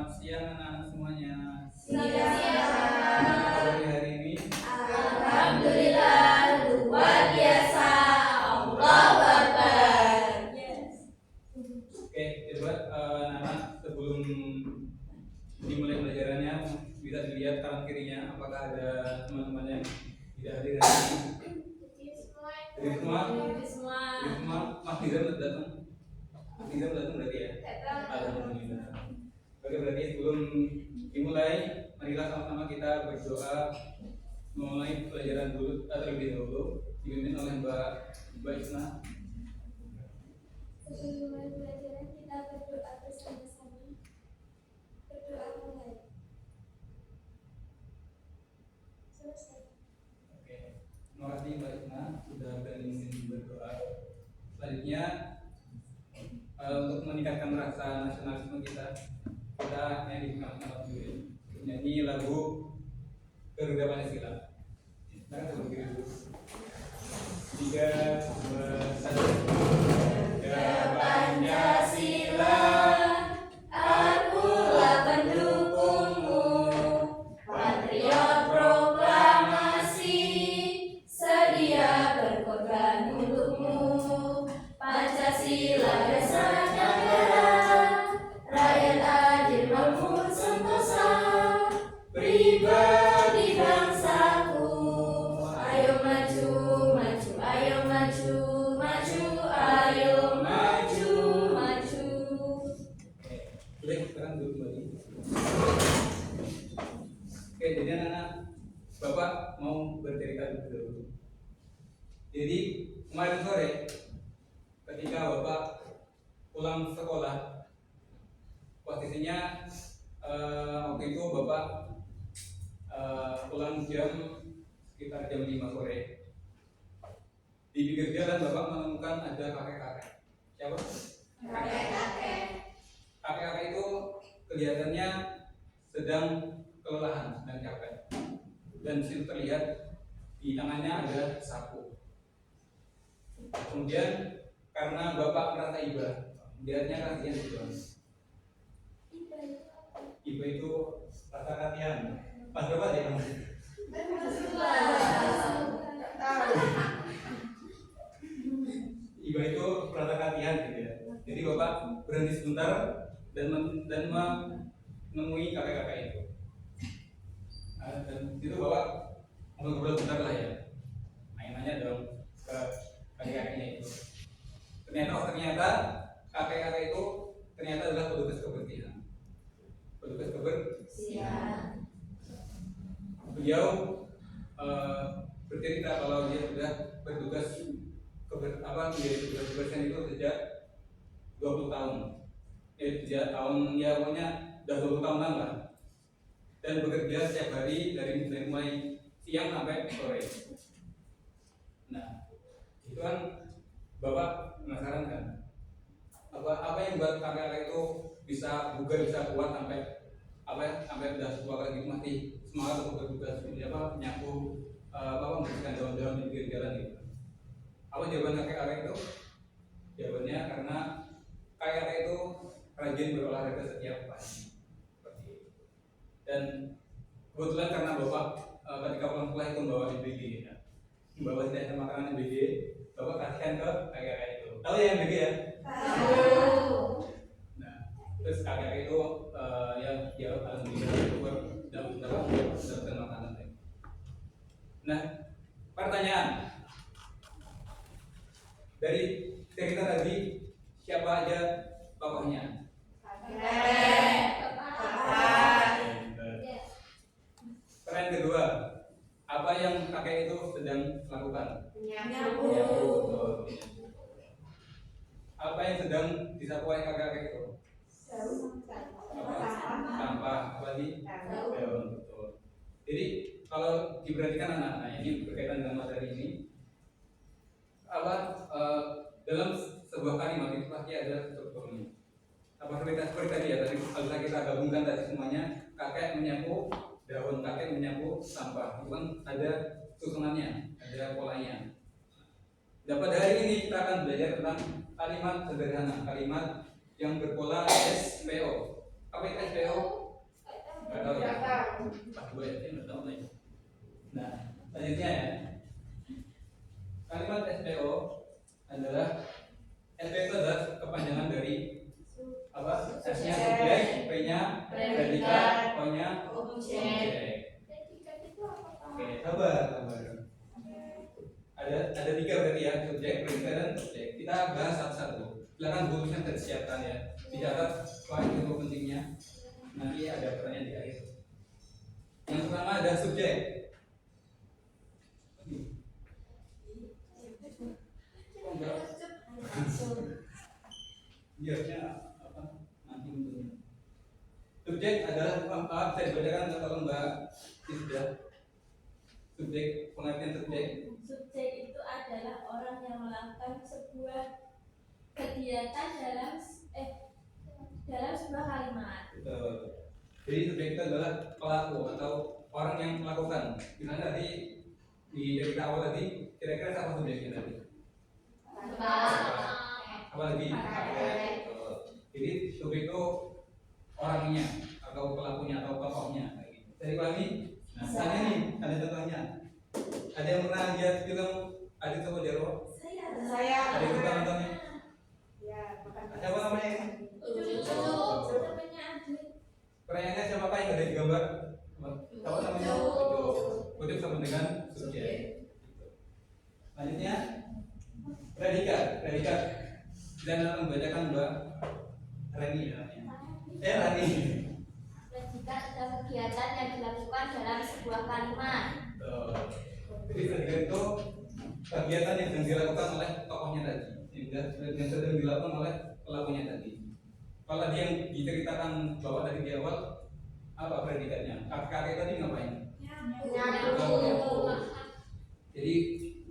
Selamat siang anak-anak semuanya. Siang. Kabar hari ini? Alhamdulillah luar biasa. Allahu Akbar. Oke, coba anak-anak sebelum dimulai pelajarannya bisa dilihat kanan kirinya apakah ada teman-teman yang tidak hadir hari ini. Jadi semua? Jadi semua? Mas Dizam datang? Mas Dizam datang berarti ya? Alhamdulillah. Oke, berarti sebelum dimulai, marilah sama-sama kita berdoa memulai pelajaran dulu terlebih dahulu dipimpin oleh Mbak Isna. Sebelum mulai pelajaran kita berdoa bersama-sama. Berdoa mulai. Selesai. Oke, terima kasih Mbak Isna sudah berani berdoa. Selanjutnya untuk meningkatkan rasa nasionalisme kita nyanyikan dulu nyanyi lagu Garuda Pancasila. Nah, sebelum kita dulu 3, 2, 1. Garuda Pancasila, akulah pendukungmu, patriot proklamasi, sedia berkorban untukmu. Pancasila dasar negara, rakyat adil makmur sentosa, pribadi bangsaku. Ayo maju, maju, ayo maju, maju, ayo maju, maju. Oke, sekarang duduk kembali. Oke, jadi anak-anak, Bapak mau bercerita dulu. Jadi kemarin sore ketika Bapak pulang sekolah, posisinya waktu itu Bapak pulang sekitar jam 5 sore. Di pinggir jalan Bapak menemukan ada kakek-kakek. Siapa? Kakek-kakek. Kakek-kakek itu kelihatannya sedang kelelahan dan capek. Dan disitu terlihat di tangannya ada sapu. Kemudian karena Bapak merasa iba, melihatnya kasihan juga. Iba itu rasa kasihan. Pas berapa ya kamu? Iba itu rasa kasihan gitu ya. Jadi Bapak berhenti sebentar dan menemui kakek-kakek itu. Dan itu Bapak ngobrol sebentar lah ya. Nanya dong ke kakek-kakeknya itu. Ternyata kakek-kakek itu ternyata adalah petugas kebersihan. Petugas kebersihan. Beliau bercerita kalau dia sudah bertugas menjadi petugas kebersihan itu sejak 20 tahun. Sejak tahun ya pokoknya udah 20 tahunan lah. Dan bekerja setiap hari dari mulai siang sampai sore. Nah, itu kan Bapak penasaran kan? Apa yang buat kakek-kakek itu bisa bugar, bisa kuat sampai udah tua kayak gitu masih semangat untuk bertugas menyapu membersihkan daun-daun di pinggir jalan gitu. Apa jawaban kakek-kakek itu? Jawabannya karena kakek-kakek itu rajin berolahraga setiap pagi. Seperti itu. Dan kebetulan karena Bapak ketika pulang sekolah itu membawa MBG ya. Membawa senjata makanan MBG, Bapak kasihkan ke kakek-kakek itu. Tahu ya MBG ya? Tahu. Nah, terus kakek itu ya alhamdulillah dapat makanan. Nah, pertanyaan dari cerita tadi siapa aja tokohnya? Kakek. Pertanyaan kedua, apa yang kakek itu sedang lakukan? Nyapu. Betul. Apa yang sedang disapu oleh kakek itu? Sampah. Apa lagi? Betul. Jadi kalau diperhatikan anak-anak ini berkaitan dengan materi ini, dalam sebuah kalimat itu pasti ada strukturnya. Seperti tadi ya, tadi kalau kita gabungkan tadi semuanya, kakek menyapu daun, kakek menyapu sampah, itu kan ada susunannya, ada polanya. Dan pada hari ini kita akan belajar tentang kalimat sederhana, kalimat yang berpola SPO. Apa itu SPO? Nggak tahu ya. Pas gue SD nggak tahu nih. Nah, selanjutnya ya. Kalimat SPO adalah SPO itu adalah kepanjangan dari apa? S-nya subjek, P-nya predikat, O-nya objek. Predikat itu apa, Pak? Oke, sabar. Ada 3 berarti ya, subjek, predikat, dan objek. Kita bahas satu-satu. Silakan bukunya sudah disiapkan ya. Dicatat poin itu pentingnya. Nanti ada pertanyaan di akhir. Yang pertama ada subjek. Kok enggak? Biarnya apa? Nanti untuk subjek adalah bisa dibacakan kalau Mbak Isda. Subjek, pengertian subjek. Subjek itu adalah orang yang melakukan sebuah kegiatan dalam sebuah kalimat. Betul. Jadi subjek itu adalah pelaku atau orang yang melakukan. Misalnya tadi di dari awal tadi kira-kira siapa subjeknya tadi? Apa lagi? Betul. Jadi subjek itu orangnya atau pelakunya atau tokohnya. Dari lagi, nah misalnya nih ada contohnya. Ada yang pernah lihat film Adit Toko Jarwo? Saya. Ada yang pernah nontonnya? Siapa namanya? Namanya Adit. Pertanyaannya siapa yang ada di gambar? Siapa namanya? Ucup sama dengan subjek. Selanjutnya predikat. Dan akan membacakan Mbak Rani ya. Rani. Predikat adalah kegiatan yang dilakukan dalam sebuah kalimat. Jadi predikat itu kegiatan yang sedang dilakukan oleh tokohnya tadi, yang sedang dilakukan oleh pelakunya tadi. Kalau tadi yang diceritakan bahwa tadi di awal apa predikatnya? Kakek tadi ngapain? Nyabu. Jadi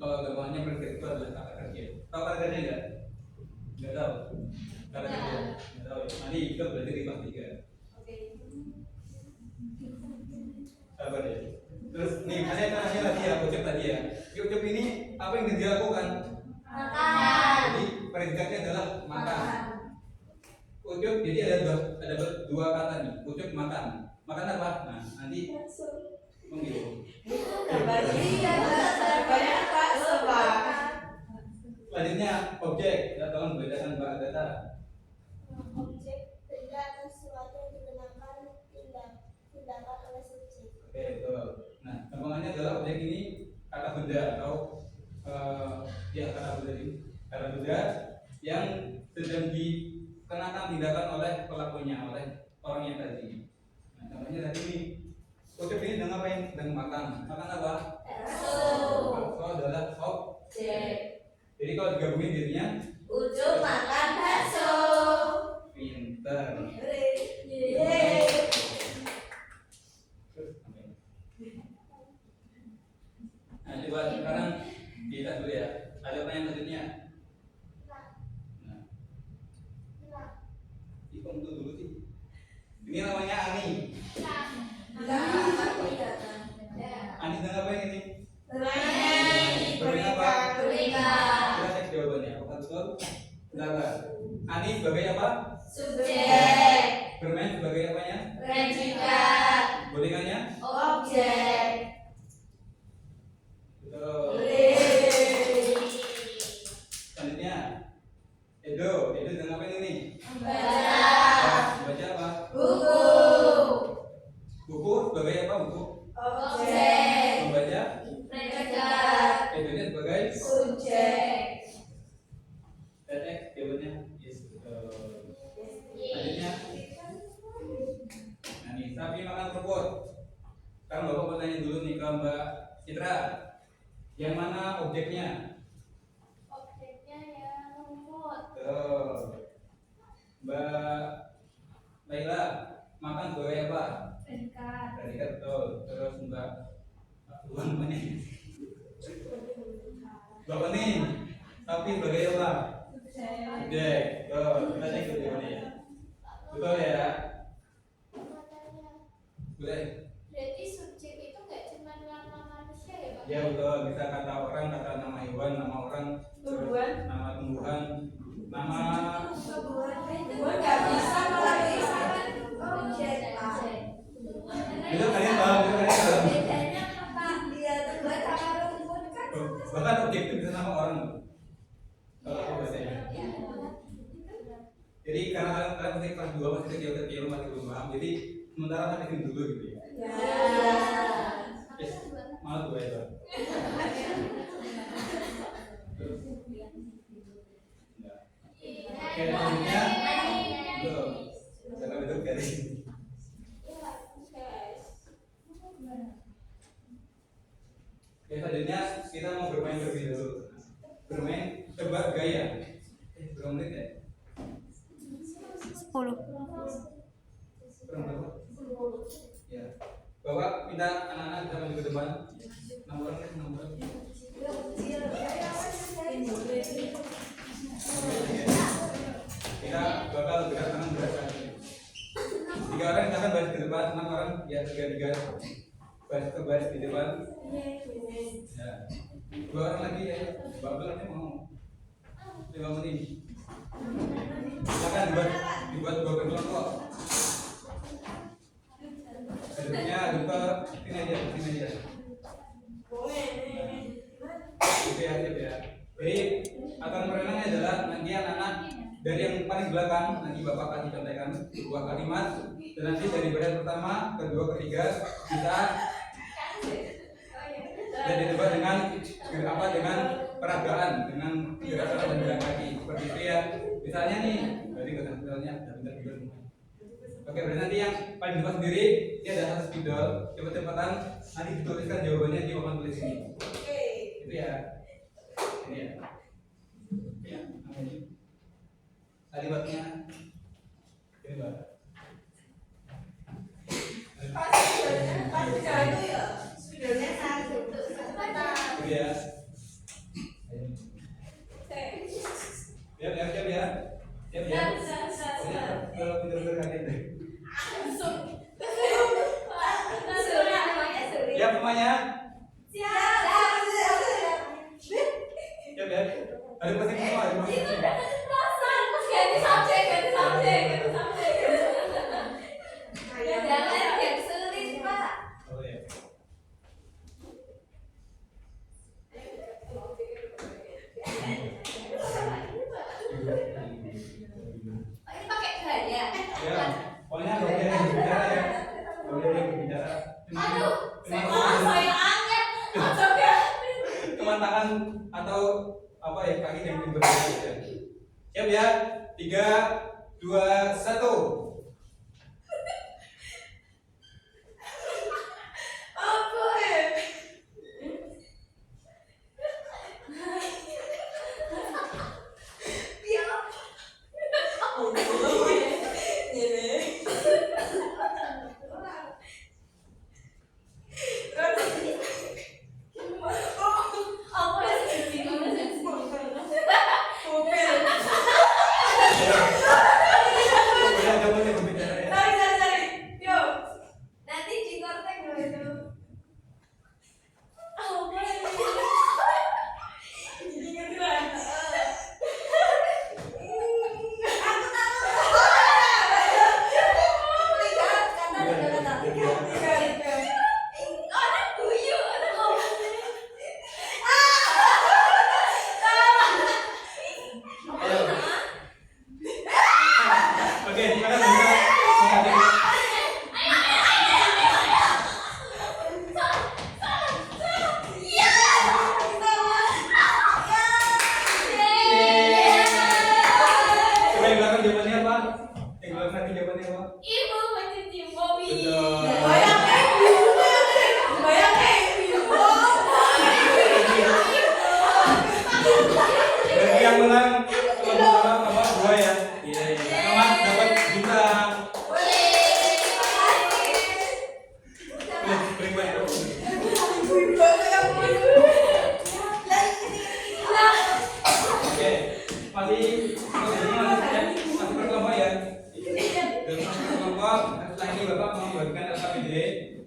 kalau gambarnya predikat itu adalah kata kerja. Tahu kata kerja enggak? Enggak tahu. Kata kerja. Enggak tahu. Nanti kita belajar di kelas 3. Sabar ya. Terus nih ada tanya lagi ya, ucap tadi ya. Ucap ini apa yang dilakukan? Makan. Jadi predikatnya adalah makan. Ucap jadi ada dua kata nih. Ucap makan. Makan apa? Nah nanti menghitung. Selanjutnya objek. Kita tolong bedakan Mbak Agatha. Objek benda atau sesuatu yang digunakan tindakan oleh subjek. Oke betul. Nah gampangannya adalah objek ini kata benda atau kata benda yang sedang dikenakan tindakan oleh pelakunya, oleh orangnya tadi. Nah contohnya tadi ini objek ini dengan apa yang sedang makan apa? Bakso adalah objek. Jadi kalau digabungin dirinya Ucup makan bakso. pinter. Nah coba sekarang kita dulu ya. Ada pertanyaan selanjutnya. Nah, ikut dulu sih. Ini namanya Ani. Ani sedang apa ini? Bermain apa? Kita cek jawabannya. Apakah betul? Benar. Ani sebagai apa? Subjek. Bermain sebagai apanya? Predikat. Bonekanya? Objek. Betul. Selanjutnya Edo sedang apa ini? Baca apa? Buku. Buku sebagai apa buku? Objek. Membaca? Predikat. Edonya sebagai? Subjek. Tetek jawabannya? Yes. Selanjutnya nah nih, sapi makan rumput. Sekarang Bapak bertanya dulu nih ke Mbak Citra. Yang mana objeknya? Objeknya yang rumput. Tuh. Mbak Laila makan sebagai apa? Predikat. Predikat betul. Terus Mbak Tuhan namanya. Bapak nih sapi sebagai apa? Subjek. Tuh, kita cek dulu jawabannya ya. Betul ya? Makanya. Boleh? Berarti subjek itu nggak cuma nama manusia ya, Pak? Ya betul, bisa kata orang, kata nama hewan, nama orang, Tumbuhan. nama tumbuhan, nama Tumbuhan nggak bisa melalui objek. itu bisa nama orang. Kalau aku bahasanya. Jadi karena kalian masih kelas 2 masih kecil masih belum paham. Jadi sementara hadirin dulu gitu ya. Yes, malah dua itu. Oke, selanjutnya belum. Jangan bentuk garis. Oke, selanjutnya kita mau bermain terlebih dahulu. Bermain tebak gaya. Berapa menit ya? 10. Kurang berapa? Ya. Bapak minta anak-anak bisa maju ke depan. 6 orang, 6 orang. Kita bakal gerak kanan gerak kaki. 3 orang kita akan baris ke depan, 6 orang ya 3 baris ke baris di depan. Ya. 2 orang lagi ya. Bapak nanti mau 5 menit. Silakan dibuat 2 kelompok. Duduknya duduk sini aja. Oke ya, siap ya. Jadi akan merenangnya adalah nanti anak-anak dari yang paling belakang nanti bapak kasih contekan 2 kalimat dan nanti dari baris pertama, kedua, ketiga kita jadi debat dengan peragaan, dengan gerakan dan gerak kaki seperti itu ya. Misalnya nih, berarti misalnya bentar. Oke, berarti nanti yang paling depan sendiri ini ada satu spidol, cepet-cepetan nanti dituliskan jawabannya di papan tulis ini. Itu ya. Ini ya. Ya, namanya. Kalimatnya ini Mbak. Itu ya. Siap ya. Kalau pintar-pintar kaget deh. Ya semuanya. Siap ya. Ada pasti semua. Ganti subjek. Jangan yang sulit, Pak. Oh ya. Ini pakai gaya. Ya, pokoknya nggak boleh yang berbicara ya. Nggak boleh yang berbicara. Aduh, saya angin. Cuma tangan atau apa ya kaki yang berbicara aja. Siap ya? 3, 2, 1.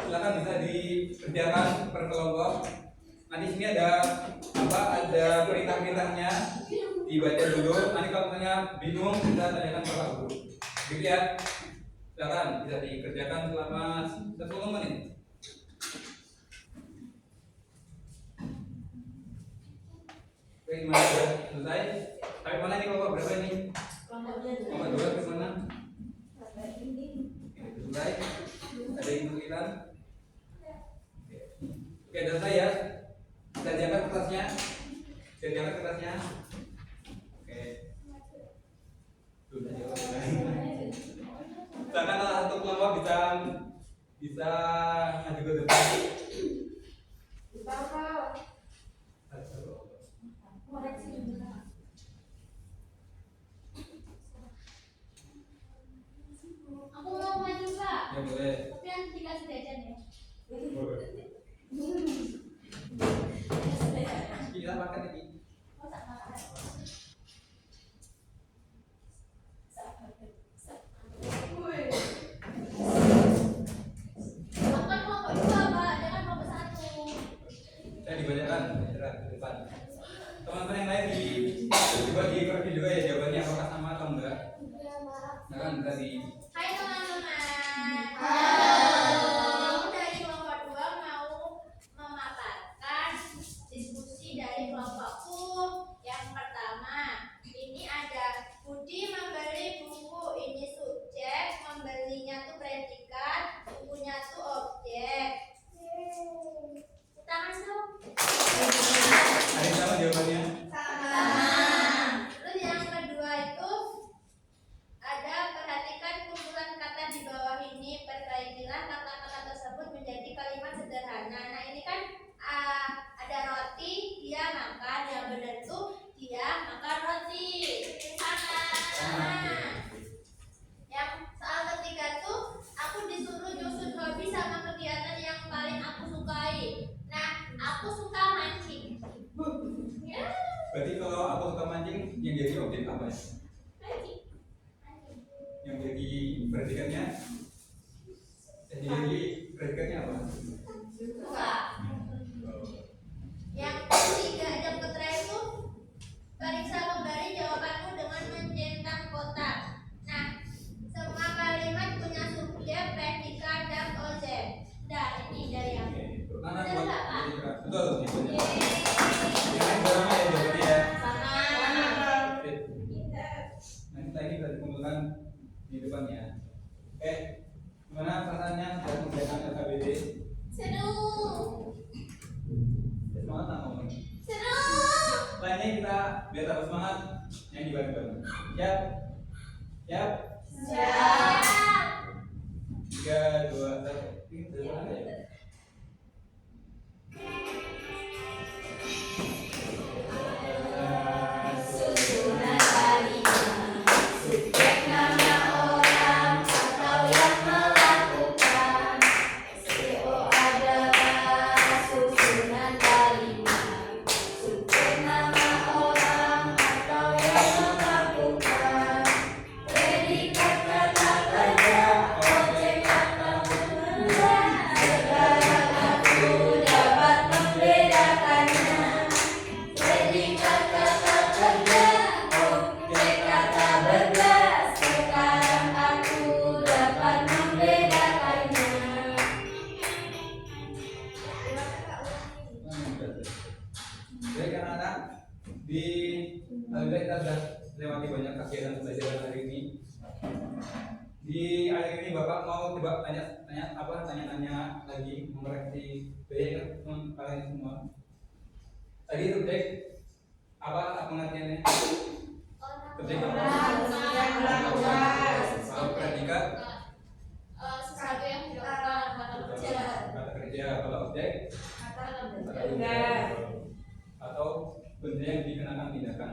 Silakan bisa dikerjakan per kelompok. Nanti sini ada apa? Ada perintah-perintahnya, dibaca dulu. Nanti kalau misalnya bingung bisa tanyakan ke Pak Guru. Gitu ya. Silakan bisa dikerjakan selama 10 menit. gimana sudah selesai? Sampai mana ini kelompok berapa ini? Kelompoknya Kelompok 2 ke mana? sampai ini. Selesai? Ada yang kesulitan? Oke, udah selesai ya. Kita diangkat kertasnya. Kita diangkat kertasnya. Oke. Sudah jawab. Misalkan salah satu kelompok bisa maju ke depan. Koreksi dulu. Aku mau maju, Pak. Ya boleh. Tapi nanti dikasih jajan ya. Kita makan ini. Oh, tak makan. Aku kan kelompok 2, Pak. Dia kan kelompok 1. Saya dibacakan ke depan. Teman-teman yang lain dibagi koreksi juga ya jawabannya apakah sama atau enggak? Iya, Pak. Nah kan tadi. Hai teman-teman. Aku dari kelompok 2 mau memaparkan diskusi dari kelompokku. Yang pertama, ini ada Budi membeli buku, ini subjek, membelinya tuh predikat, bukunya tuh objek. Tangan dong. Ada yang sama jawabannya? Terus yang kedua itu ada perhatikan kumpulan kata di bawah ini, perbaikilah kata-kata tersebut menjadi kalimat sederhana. Nah ini kan ada roti, dia makan, yang benar tuh dia makan roti. Sama. Yang soal ketiga tuh aku disuruh nyusun hobi sama kegiatan yang paling aku sukai. Nah aku suka mancing. Ya. Berarti kalau aku suka mancing, yang jadi objek apa ya? Mancing. Yang jadi predikatnya? Yang jadi predikatnya apa? Suka. Yang ketiga jam keterai itu periksa kembali jawabanmu dengan mencentang kotak. Nah, semua kalimat punya subjek, predikat, dan objek. Nah, ini dari aku. Mana Betul buat nggak, Pak? predikat? Betul, jawabannya. Yeay. Yang lain sama ya jawabannya ya. Sama. Oke. Nanti lagi kita dikumpulkan di depannya. Oke, gimana perasaannya dalam mengerjakan LKBD? Seru. Semangat nggak ngomong? Seru. Lainnya kita biar tambah semangat yang bareng-bareng. Siap? Siap? Siap. 3, 2, 1. Kita mana ya? Susunan kalimat, subjek nama orang atau yang melakukan. SEO adalah susunan kalimat, subjek nama orang atau yang melakukan. Predikat kata kerja, objek kata benda, sekarang aku dapat membedakannya. Predikat kata kerja, objek kata benda, sekarang aku dapat membedakannya. Baik anak-anak, alhamdulillah kita sudah lewati banyak kegiatan pembelajaran hari ini. Di akhir ini Bapak mau coba tanya-tanya lagi, mengoreksi baik kalian semua. Tadi subjek apa pengertiannya? Subjek apa? Kalau predikat Sesuatu yang dilakukan kata kerja. kata kerja, kalau objek atau benda yang dikenakan tindakan.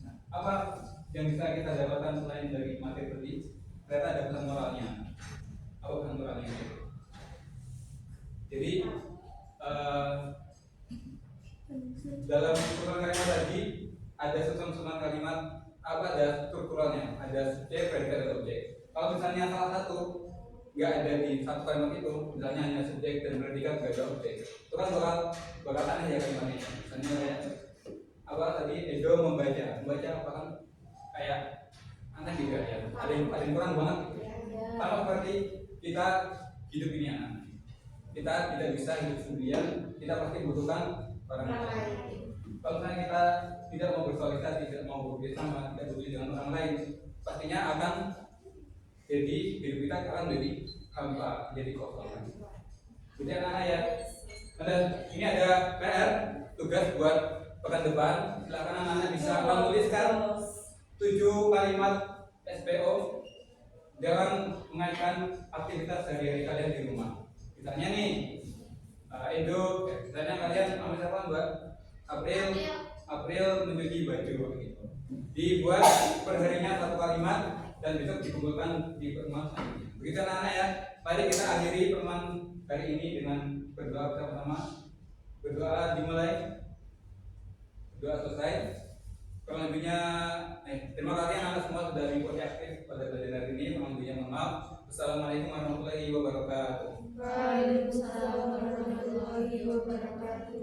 Nah, apa yang bisa kita dapatkan selain dari materi tadi? Ternyata ada pesan moralnya. Apa pesan moralnya? Jadi dalam susunan kalimat tadi ada susunan kalimat apa, ada strukturalnya, ada subjek, predikat, dan objek. Kalau misalnya salah satu nggak ada di satu kalimat itu, misalnya hanya subjek dan predikat nggak ada objek, itu kan bakal aneh ya kalimatnya. Misalnya kayak apa tadi, Edo membaca apa kan kayak aneh juga ya, ada yang kurang banget gitu. Sama seperti kita hidup ini anak, kita tidak bisa hidup sendirian, kita pasti butuhkan orang lain. Kalau misalnya tidak mau bersosialisasi, tidak mau bekerjasama, tidak peduli dengan orang lain, pastinya akan jadi hidup kita akan jadi hampa, jadi kosong. Jadi anak-anak ya, ini ada PR tugas buat pekan depan. Silakan anak-anak bisa menuliskan 7 kalimat SPO dalam mengaitkan aktivitas sehari-hari kalian di rumah. Misalnya nih, misalnya kalian ambil siapa Mbak? April mencuci baju gitu. Dibuat perharinya 1 kalimat dan besok dikumpulkan di pertemuan selanjutnya. Begitu anak-anak ya. Mari kita akhiri pertemuan hari ini dengan berdoa bersama-sama. Berdoa dimulai. Berdoa selesai. Selanjutnya, terima kasih anak-anak semua sudah mengikuti aktif pada pelajaran hari ini. Selanjutnya mohon maaf. Wassalamualaikum warahmatullahi wabarakatuh. Waalaikumsalam warahmatullahi wabarakatuh.